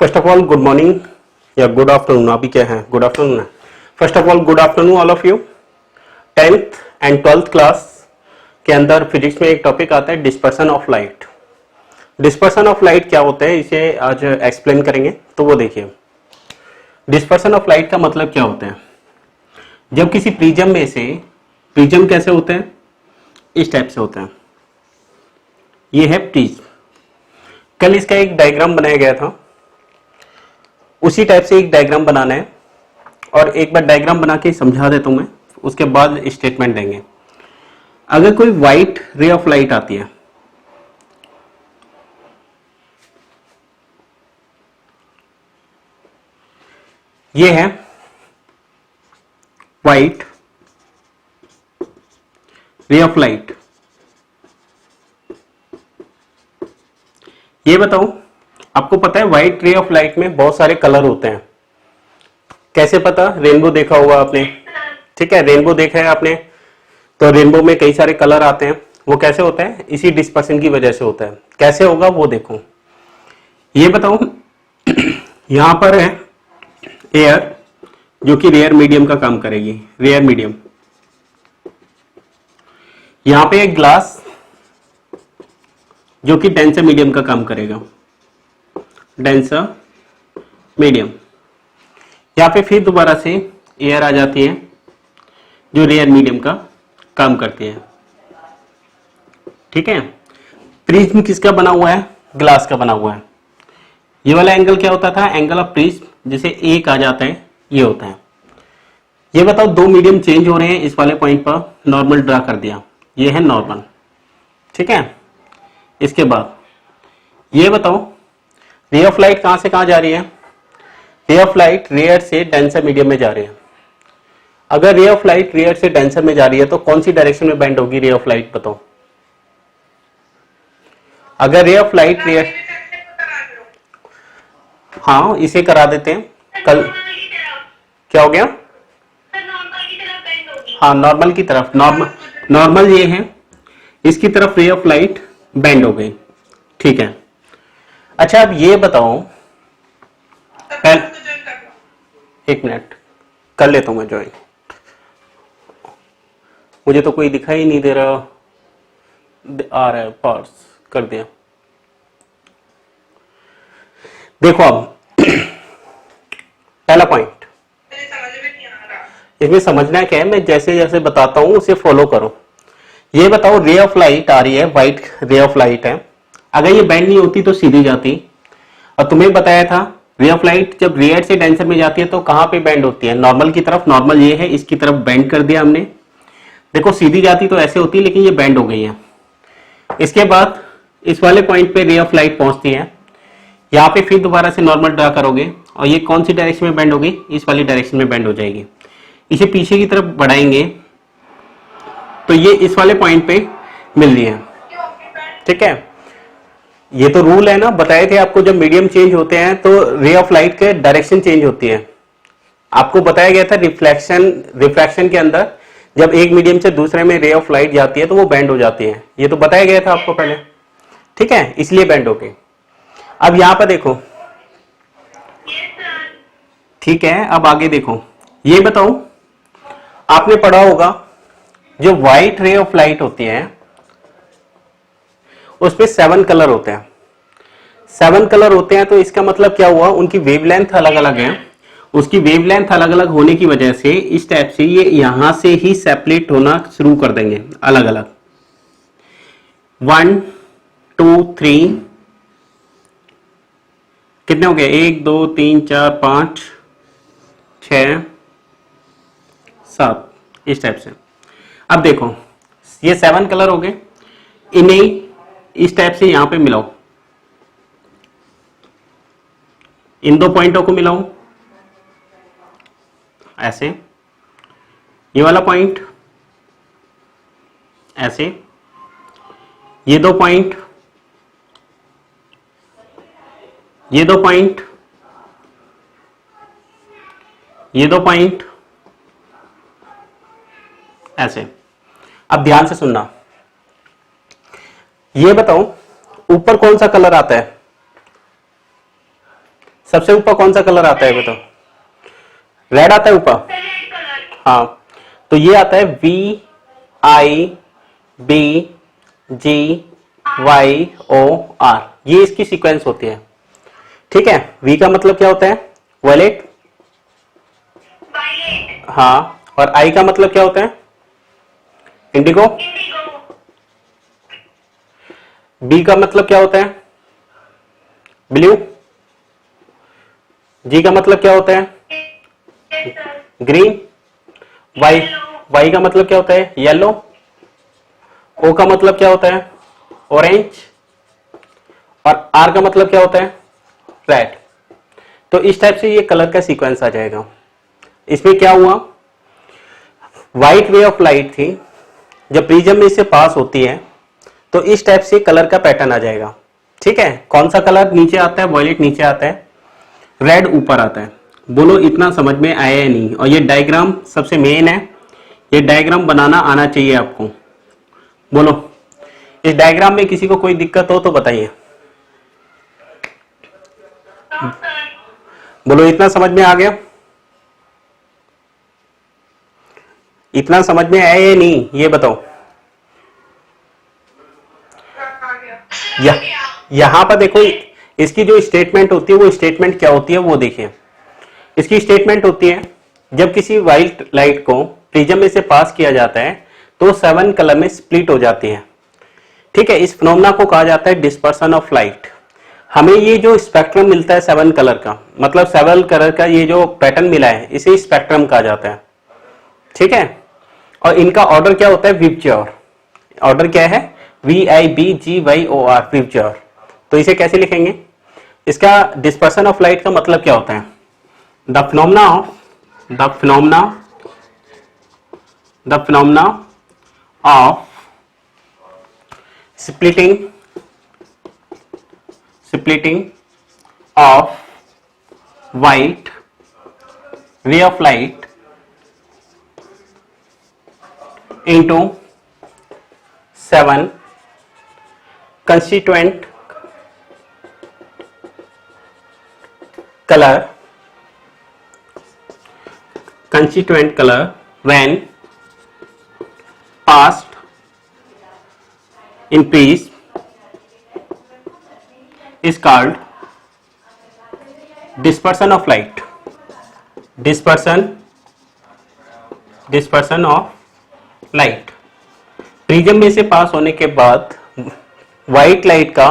First of all good morning या good afternoon, अभी क्या है, गुड आफ्टरनून है। First of all good afternoon all of you. 10th and 12th class के अंदर फिजिक्स में एक टॉपिक आता है dispersion of light. Dispersion of light क्या होता है, इसे आज एक्सप्लेन करेंगे। तो वो देखिए, डिस्पर्सन ऑफ लाइट का मतलब क्या होता है। जब किसी प्रिज्म में से, प्रिज्म कैसे होते हैं, इस टाइप से होते हैं। ये है प्रिज्म। कल इसका एक डायग्राम बनाया गया था, उसी टाइप से एक डायग्राम बनाना है। और एक बार डायग्राम बना के समझा देता हूं मैं, उसके बाद स्टेटमेंट देंगे। अगर कोई व्हाइट रे ऑफ लाइट आती है, ये है व्हाइट रे ऑफ लाइट। ये बताओ, आपको पता है व्हाइट रे ऑफ लाइट में बहुत सारे कलर होते हैं। कैसे पता, रेनबो देखा होगा आपने, ठीक है, रेनबो देखा है आपने, तो रेनबो में कई सारे कलर आते हैं। वो कैसे होता है, इसी डिस्पर्सन की वजह से होता है। कैसे होगा वो देखो। ये बताओ, यहां पर है एयर जो कि रेयर मीडियम का काम करेगी, रेयर मीडियम। यहां पे एक ग्लास जो कि डेंसर मीडियम का काम करेगा, डेंसर मीडियम। यहां पे फिर दोबारा से एयर आ जाती है जो रेयर मीडियम का काम करती है, ठीक है। प्रिज्म किसका बना हुआ है, ग्लास का बना हुआ है। ये वाला एंगल क्या होता था, एंगल ऑफ प्रिज्म, जिसे ए कहा जाता है, ये होता है। ये बताओ, दो मीडियम चेंज हो रहे हैं, इस वाले पॉइंट पर नॉर्मल ड्रा कर दिया, ये है नॉर्मल, ठीक है। इसके बाद ये बताओ, रे ऑफ लाइट कहां से कहां जा रही है। रे ऑफ लाइट रेयर से डेंसर मीडियम में जा रही है। अगर रे ऑफ लाइट रेयर से डेंसर में जा रही है तो कौन सी डायरेक्शन में बेंड होगी रे ऑफ लाइट, बताओ। अगर रे ऑफ लाइट रेयर, हाँ इसे करा देते हैं कल। क्या हो गया, हाँ नॉर्मल की तरफ, नॉर्मल ये है, इसकी तरफ रे ऑफ लाइट बेंड हो गई, ठीक है। अच्छा अब ये बताओ, एक मिनट कर लेता हूं मैं ज्वाइन। मुझे तो कोई दिखाई नहीं दे रहा, आ रहा है, पार्स कर दिया। देखो अब पहला पॉइंट, इसमें समझना क्या है, मैं जैसे जैसे बताता हूं उसे फॉलो करो। ये बताओ, रे ऑफ लाइट आ रही है, व्हाइट रे ऑफ लाइट है। अगर ये बेंड नहीं होती तो सीधी जाती। और तुम्हें बताया था, रे ऑफ लाइट जब रेयर से डेंसर में जाती है तो कहां पे बेंड होती है, नॉर्मल की तरफ। नॉर्मल ये है, इसकी तरफ बेंड कर दिया हमने। देखो सीधी जाती तो ऐसे होती, लेकिन ये बेंड हो गई है। इसके बाद इस वाले पॉइंट पे रे ऑफ लाइट पहुंचती है, यहाँ पे फिर दोबारा से नॉर्मल ड्रा करोगे और ये कौन सी डायरेक्शन में बेंड होगी, इस वाली डायरेक्शन में बेंड हो जाएगी। इसे पीछे की तरफ बढ़ाएंगे तो ये इस वाले पॉइंट पे मिल रही है, ठीक है। ये तो रूल है ना, बताए थे आपको, जब मीडियम चेंज होते हैं तो रे ऑफ लाइट के डायरेक्शन चेंज होती है। आपको बताया गया था रिफ्रैक्शन के अंदर जब एक मीडियम से दूसरे में रे ऑफ लाइट जाती है तो वो बेंड हो जाती है। ये तो बताया गया था आपको पहले, ठीक है, इसलिए बेंड हो गई। अब यहां पर देखो, ठीक है, अब आगे देखो। ये बताओ, आपने पढ़ा होगा जो व्हाइट रे ऑफ लाइट होती है उसपे 7 कलर होते हैं। 7 कलर होते हैं, तो इसका मतलब क्या हुआ, उनकी वेवलेंथ अलग अलग है। उसकी वेवलेंथ अलग अलग होने की वजह से इस टाइप से ये यहां से ही सेपरेट होना शुरू कर देंगे, अलग अलग। 1 2 3, कितने हो गए, 1 2 3 4 5 6 7, इस टाइप से। अब देखो, ये 7 कलर हो गए, इन्हें इस टाइप से यहां पे मिलाओ, इन दो पॉइंटों को मिलाओ ऐसे, ये वाला पॉइंट ऐसे, ये दो पॉइंट, ये दो पॉइंट, ये दो पॉइंट ऐसे। अब ध्यान से सुनना, ये बताओ ऊपर कौन सा कलर आता है, सबसे ऊपर कौन सा कलर आता है बताओ? रेड आता है ऊपर। हाँ, तो ये आता है VIBGYOR, ये इसकी सीक्वेंस होती है। ठीक है, V का मतलब क्या होता है? वायलेट। हाँ, और I का मतलब क्या होता है? इंडिगो। B का मतलब क्या होता है? ब्लू। G का मतलब क्या होता है? ग्रीन। वाई वाई का मतलब क्या होता है? येलो। ओ का मतलब क्या होता है? ऑरेंज। और आर का मतलब क्या होता है? रेड। तो इस टाइप से ये कलर का सीक्वेंस आ जाएगा। इसमें क्या हुआ, व्हाइट रे ऑफ लाइट थी, जब प्रिज्म में इससे पास होती है तो इस टाइप से कलर का पैटर्न आ जाएगा। ठीक है, कौन सा कलर नीचे आता है? वॉयलेट नीचे आता है, रेड ऊपर आता है। बोलो इतना समझ में आया या नहीं? और ये डायग्राम सबसे मेन है, ये डायग्राम बनाना आना चाहिए आपको। बोलो, इस डायग्राम में किसी को कोई दिक्कत हो तो बताइए। बोलो इतना समझ में आ गया? इतना समझ में आया या नहीं ये बताओ। यहां पर देखो, इसकी जो स्टेटमेंट होती है वो स्टेटमेंट क्या होती है वो देखिए। इसकी स्टेटमेंट होती है, जब किसी व्हाइट लाइट को प्रिज्म में से पास किया जाता है तो 7 कलर में स्प्लिट हो जाती है। ठीक है, इस फिनोमेना को कहा जाता है डिस्पर्सन ऑफ लाइट। हमें ये जो स्पेक्ट्रम मिलता है 7 कलर का, मतलब 7 कलर का ये जो पैटर्न मिला है, इसे स्पेक्ट्रम कहा जाता है। ठीक है, और इनका ऑर्डर क्या होता है? विबज्योर। ऑर्डर क्या है? VIBGYOR, विबज्योर। तो इसे कैसे लिखेंगे? इसका डिस्पर्सन ऑफ लाइट का मतलब क्या होता है? The phenomena of the phenomena the phenomena of splitting of white ray of light into 7 constituent color when passed in prism is called dispersion of light. dispersion of light। Prism में से पास होने के बाद व्हाइट लाइट का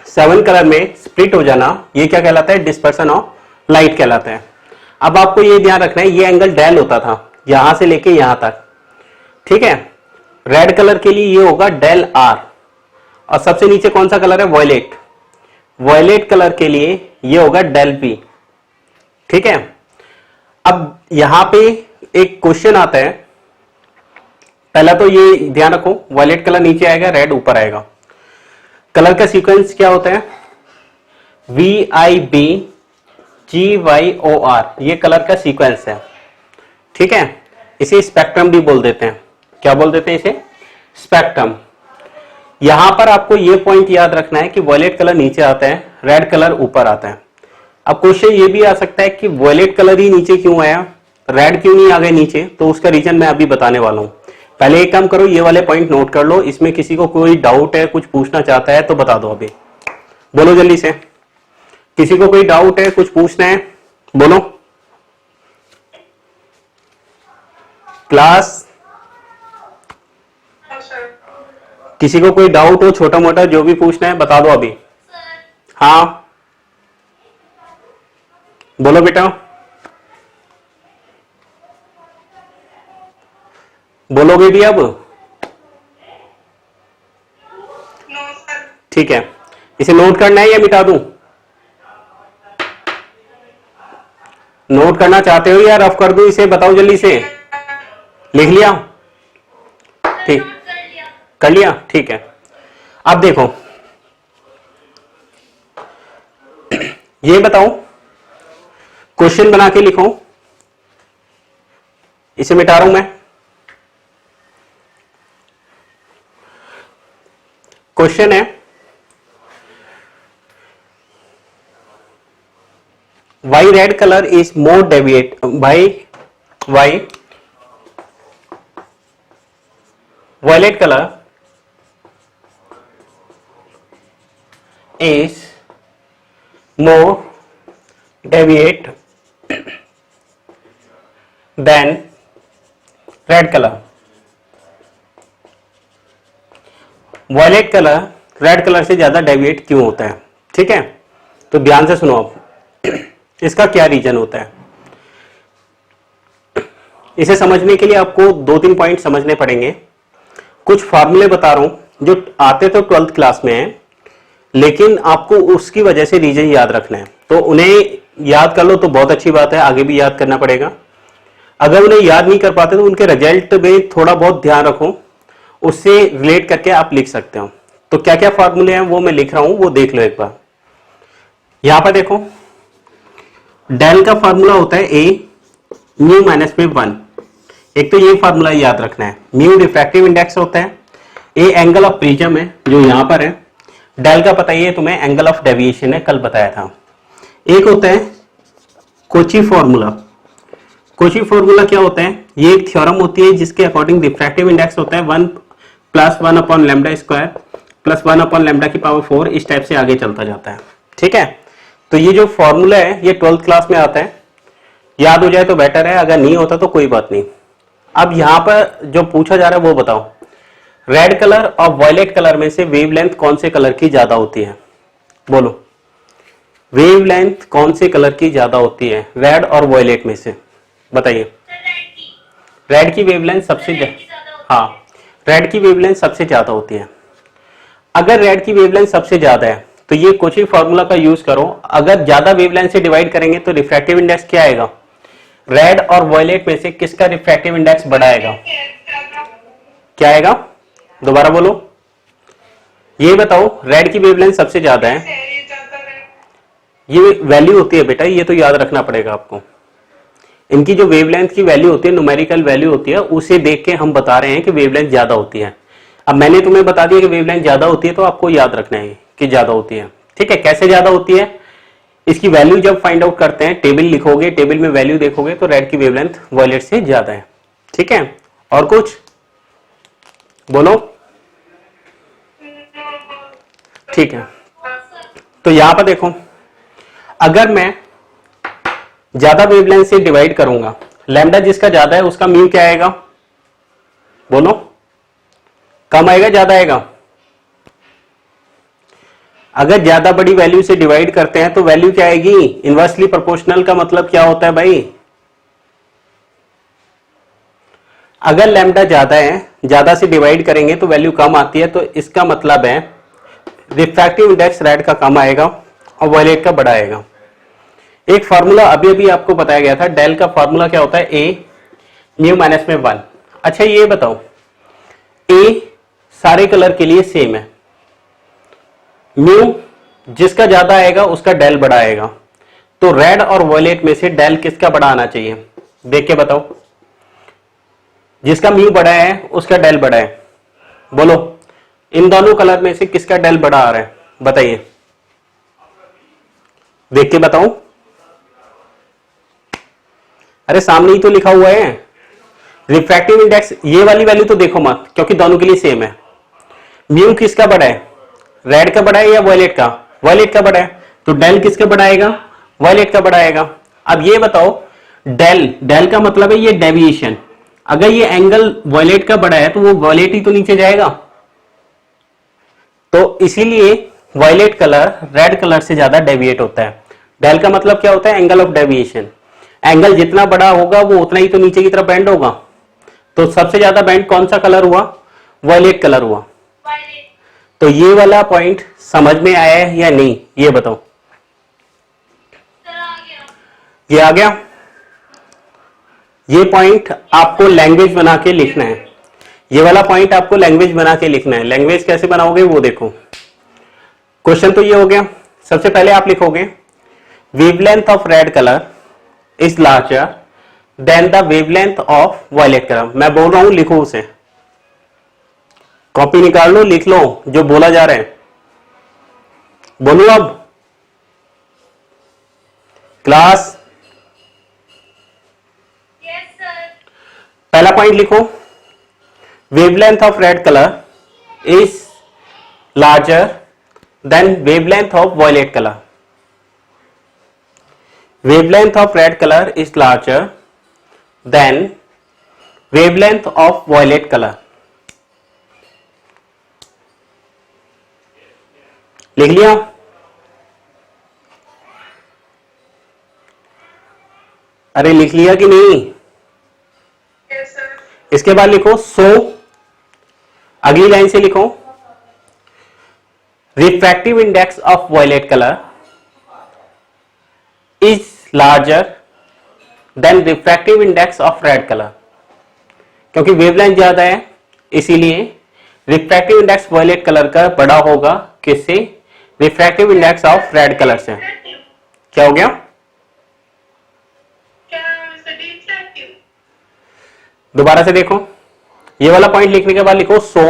7 colour में split हो जाना, ये क्या कहलाता है? डिस्पर्सन ऑफ लाइट कहलाता है। अब आपको ये ध्यान रखना है, ये एंगल डेल होता था यहां से लेके यहां तक। ठीक है, रेड कलर के लिए ये होगा डेल आर, और सबसे नीचे कौन सा कलर है? वॉयलेट। वॉयलेट कलर के लिए ये होगा डेल पी। ठीक है, अब यहां पे एक क्वेश्चन आता है, पहला तो ये ध्यान रखो, वॉयलेट कलर नीचे आएगा, रेड ऊपर आएगा। कलर का सीक्वेंस क्या होता है? VIBGYOR, ये कलर का सीक्वेंस है। ठीक है, इसे स्पेक्ट्रम भी बोल देते हैं। क्या बोल देते हैं इसे? स्पेक्ट्रम। यहां पर आपको ये पॉइंट याद रखना है कि वॉयलेट कलर नीचे आता है, रेड कलर ऊपर आता है। अब क्वेश्चन ये भी आ सकता है कि वॉयलेट कलर ही नीचे क्यों आया, रेड क्यों नहीं आ गए नीचे? तो उसका रीजन मैं अभी बताने वाला हूं। पहले एक काम करो, ये वाले पॉइंट नोट कर लो। इसमें किसी को कोई डाउट है, कुछ पूछना चाहता है तो बता दो अभी। बोलो जल्दी से, किसी को कोई डाउट है, कुछ पूछना है? बोलो क्लास। किसी को कोई डाउट हो, छोटा मोटा जो भी पूछना है बता दो अभी। हाँ बोलो बेटा, बोलोगे भी अब? ठीक है, इसे नोट करना है या मिटा दूं? नोट करना चाहते हो या रफ कर दूं इसे? बताओ जल्दी से। लिख लिया? ठीक, कर लिया? ठीक है, अब देखो, ये बताओ, क्वेश्चन बना के लिखो। इसे मिटा रहा हूं मैं। क्वेश्चन है, why red colour is more deviate why violet colour is more deviate than red colour. Violet colour red colour से ज्यादा डेविएट क्यों होता है? ठीक है, तो ध्यान से सुनो आप, इसका क्या रीजन होता है। इसे समझने के लिए आपको 2-3 पॉइंट समझने पड़ेंगे। कुछ फॉर्मूले बता रहा हूं जो आते तो 12th क्लास में है, लेकिन आपको उसकी वजह से रीजन याद रखना है। तो उन्हें याद कर लो तो बहुत अच्छी बात है, आगे भी याद करना पड़ेगा। अगर उन्हें याद नहीं कर पाते तो उनके रिजल्ट में थोड़ा बहुत ध्यान रखो, उससे रिलेट करके आप लिख सकते हो। तो क्या क्या फॉर्मूले हैं वो मैं लिख रहा हूं, वो देख लो एक बार। यहां पर देखो, डेल का फॉर्मूला होता है ए म्यू माइनस में 1। एक तो ये फॉर्मूला याद रखना है। म्यू रिफ्रैक्टिव इंडेक्स होता है, ए एंगल ऑफ प्रिज्म है जो यहां पर है, डेल का पता ही है तुम्हें, एंगल ऑफ डेविएशन है, कल बताया था। एक होता है कोची फॉर्मूला। कोची फॉर्मूला क्या होता है? ये एक थ्योरम होती है जिसके अकॉर्डिंग रिफ्रैक्टिव इंडेक्स होता है 1 + 1 upon lambda square plus 1 upon lambda की पावर 4, इस टाइप से आगे चलता जाता है। ठीक है, तो ये जो फॉर्मूला है ये 12th क्लास में आता है, याद हो जाए तो बेटर है, अगर नहीं होता तो कोई बात नहीं। अब यहां पर जो पूछा जा रहा है वो बताओ, रेड कलर और वायलेट कलर में से वेवलेंथ कौन से कलर की ज्यादा होती है? बोलो, वेवलेंथ कौन से कलर की ज्यादा होती है रेड और वायलेट में से? बताइए। रेड की वेवलेंथ सबसे हाँ, रेड की वेवलेंथ सबसे ज्यादा होती है। अगर रेड की वेवलेंथ सबसे ज्यादा है तो ये कोची फॉर्मूला का यूज करो। अगर ज्यादा वेवलेंथ से डिवाइड करेंगे तो रिफ्रैक्टिव इंडेक्स क्या आएगा? रेड और वायलेट में से किसका रिफ्रैक्टिव इंडेक्स बड़ा आएगा? क्या आएगा? दोबारा बोलो, ये बताओ। रेड की वेवलेंथ सबसे ज्यादा है, ये वैल्यू होती है बेटा, ये तो याद रखना पड़ेगा आपको। इनकी जो वेवलेंथ की वैल्यू होती है, न्यूमेरिकल वैल्यू होती है, उसे देख के हम बता रहे हैं कि वेवलेंथ ज्यादा होती है। अब मैंने तुम्हें बता दिया कि वेवलेंथ ज्यादा होती है, तो आपको याद रखना है कि ज्यादा होती है। ठीक है, कैसे ज्यादा होती है? इसकी वैल्यू जब फाइंड आउट करते हैं, टेबल लिखोगे, टेबल में वैल्यू देखोगे तो रेड की वेवलेंथ वायलेट से ज्यादा है। ठीक है, और कुछ बोलो। ठीक है, तो यहां पर देखो, अगर मैं ज्यादा वेवलेंथ से डिवाइड करूंगा, लैम्डा जिसका ज्यादा है उसका म्यू क्या आएगा? बोलो, कम आएगा ज्यादा आएगा? अगर ज्यादा बड़ी वैल्यू से डिवाइड करते हैं तो वैल्यू क्या आएगी? इनवर्सली प्रोपोर्शनल का मतलब क्या होता है भाई? अगर लैम्डा ज्यादा है, ज्यादा से डिवाइड करेंगे तो वैल्यू कम आती है, तो इसका मतलब है रिफ्रैक्टिव इंडेक्स रेड का कम आएगा और वायलेट का बड़ा आएगा। एक फार्मूला अभी अभी आपको बताया गया था, डेल का फार्मूला क्या होता है? ए म्यू माइनस में 1। अच्छा ये बताओ, ए सारे कलर के लिए सेम है, म्यू जिसका ज्यादा आएगा उसका डेल बड़ा आएगा, तो रेड और वायलेट में से डेल किसका बड़ा आना चाहिए? देख के बताओ, जिसका म्यू बड़ा है उसका डेल बड़ा है। बोलो, इन दोनों कलर में से किसका डेल बड़ा आ रहा है? बताइए, देख के बताओ। अरे सामने ही तो लिखा हुआ है रिफ्रैक्टिव इंडेक्स, ये वाली वैल्यू तो देखो मत, क्योंकि दोनों के लिए सेम है। म्यू किसका बड़ा है? रेड का बड़ा है या वायलेट का? वायलेट का बड़ा है, तो डेल किसका बड़ा आएगा? वायलेट का बड़ा आएगा। अब ये बताओ, डेल, डेल का मतलब है ये डेविएशन। अगर ये एंगल वायलेट का बड़ा है तो वो वायलेट ही तो नीचे जाएगा, तो इसीलिए वायलेट कलर रेड कलर से ज्यादा डेविएट होता है। डेल का मतलब क्या होता है? Angle of deviation. एंगल जितना बड़ा होगा वो उतना ही तो नीचे की तरफ बेंड होगा, तो सबसे ज्यादा बेंड कौन सा कलर हुआ? वायलेट कलर हुआ। तो ये वाला पॉइंट समझ में आया है या नहीं, ये बताओ। ये आ गया? ये पॉइंट आपको लैंग्वेज बना के लिखना है, ये वाला पॉइंट आपको लैंग्वेज बना के लिखना है। लैंग्वेज कैसे बनाओगे वो देखो। क्वेश्चन तो ये हो गया। सबसे पहले आप लिखोगे wavelength of red colour is larger than the wavelength of violet colour. मैं बोल रहा हूं, लिखो उसे, कॉपी निकाल लो, लिख लो जो बोला जा रहा है। बोलो अब, क्लास पहला पॉइंट लिखो, wavelength of red colour is larger than wavelength of violet colour. Wavelength of red color is larger than wavelength of violet color. लिख लिया? अरे लिख लिया कि नहीं? Yes, sir. इसके बाद लिखो सो, अगली लाइन से लिखो refractive index of violet colour is larger than refractive index of red color. क्योंकि वेवलेंथ ज्यादा है इसीलिए रिफ्रैक्टिव इंडेक्स वॉयलेट कलर का बड़ा होगा किससे? Refractive index of red colour से. क्या हो गया? दोबारा से देखो, ये वाला पॉइंट लिखने के बाद लिखो so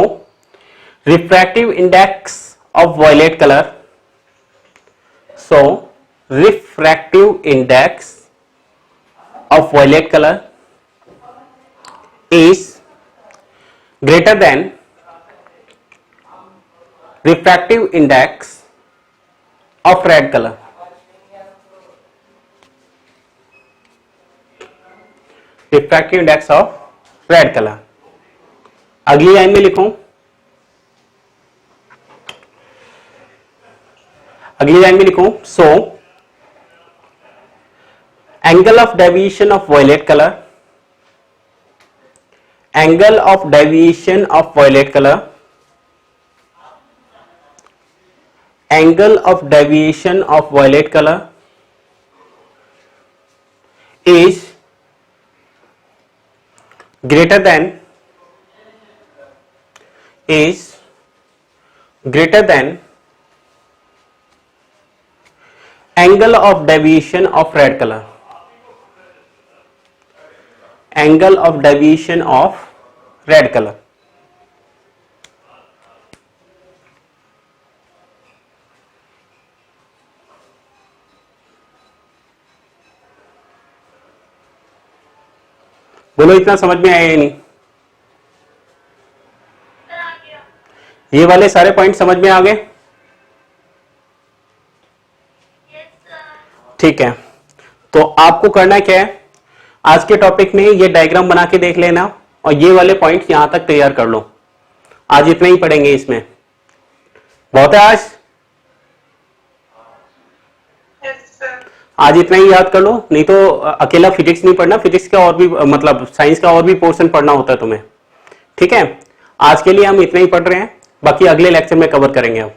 refractive index of violet colour, so refractive index of violet color is greater than refractive index of red color. Refractive index of red color. अगली लाइन में लिखूं, so angle of deviation of violet color, angle of deviation of violet color, angle of deviation of violet color is greater than angle of deviation of red color. Angle of deviation of red color. बोलो इतना समझ में आया या नहीं? ये वाले सारे पॉइंट समझ में आ गए? ठीक है, तो आपको करना क्या है, आज के टॉपिक में ये डायग्राम बना के देख लेना और ये वाले पॉइंट्स यहां तक तैयार कर लो. आज इतना ही पढ़ेंगे, इसमें बहुत है आज. आज इतना ही याद कर लो, नहीं तो अकेला फिजिक्स नहीं पढ़ना, फिजिक्स का और भी मतलब साइंस का और भी पोर्शन पढ़ना होता है तुम्हें. ठीक है, आज के लिए हम इतना ही पढ़ रहे हैं, बाकी अगले लेक्चर में कवर करेंगे हम.